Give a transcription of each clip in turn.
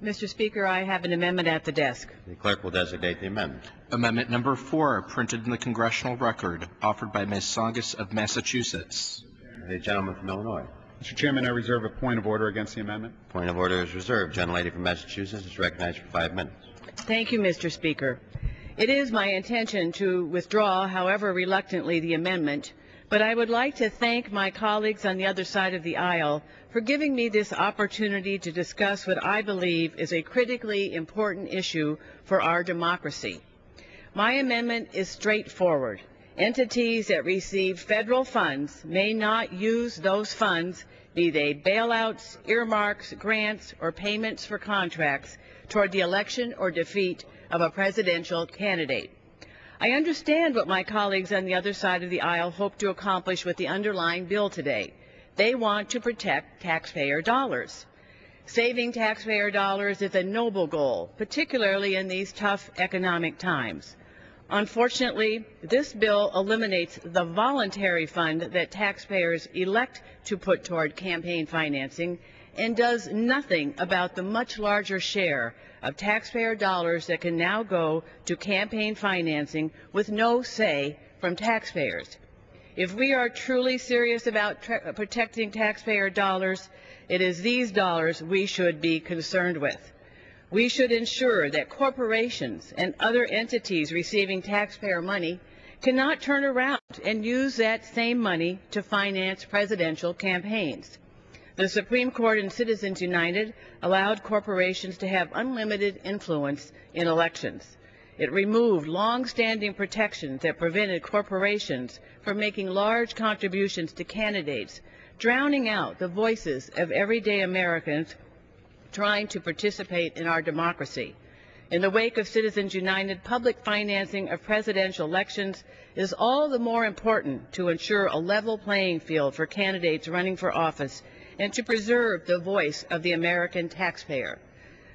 Mr. Speaker, I have an amendment at the desk. The clerk will designate the amendment. Amendment number 4, printed in the congressional record, offered by Ms. Tsongas of Massachusetts. The gentleman from Illinois. Mr. Chairman, I reserve a point of order against the amendment. Point of order is reserved. Gentlelady from Massachusetts is recognized for 5 minutes. Thank you, Mr. Speaker. It is my intention to withdraw, however reluctantly, the amendment, but I would like to thank my colleagues on the other side of the aisle for giving me this opportunity to discuss what I believe is a critically important issue for our democracy. My amendment is straightforward. Entities that receive federal funds may not use those funds, be they bailouts, earmarks, grants, or payments for contracts, toward the election or defeat of a presidential candidate. I understand what my colleagues on the other side of the aisle hope to accomplish with the underlying bill today. They want to protect taxpayer dollars. Saving taxpayer dollars is a noble goal, particularly in these tough economic times. Unfortunately, this bill eliminates the voluntary fund that taxpayers elect to put toward campaign financing and does nothing about the much larger share of taxpayer dollars that can now go to campaign financing with no say from taxpayers. If we are truly serious about protecting taxpayer dollars, it is these dollars we should be concerned with. We should ensure that corporations and other entities receiving taxpayer money cannot turn around and use that same money to finance presidential campaigns. The Supreme Court in Citizens United allowed corporations to have unlimited influence in elections. It removed long-standing protections that prevented corporations from making large contributions to candidates, drowning out the voices of everyday Americans trying to participate in our democracy. In the wake of Citizens United, public financing of presidential elections is all the more important to ensure a level playing field for candidates running for office and to preserve the voice of the American taxpayer.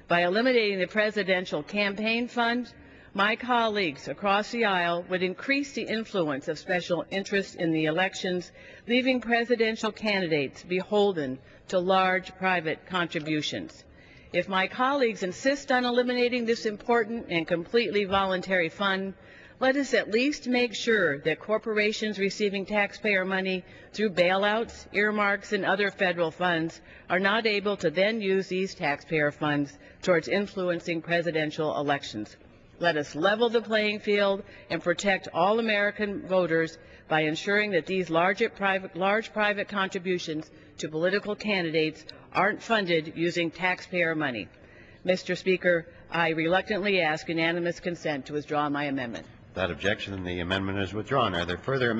By eliminating the presidential campaign fund, my colleagues across the aisle would increase the influence of special interests in the elections, leaving presidential candidates beholden to large private contributions. If my colleagues insist on eliminating this important and completely voluntary fund, let us at least make sure that corporations receiving taxpayer money through bailouts, earmarks, and other federal funds are not able to then use these taxpayer funds towards influencing presidential elections. Let us level the playing field and protect all American voters by ensuring that these large private contributions to political candidates aren't funded using taxpayer money. Mr. Speaker, I reluctantly ask unanimous consent to withdraw my amendment. Without objection, the amendment is withdrawn. Are there further amendments?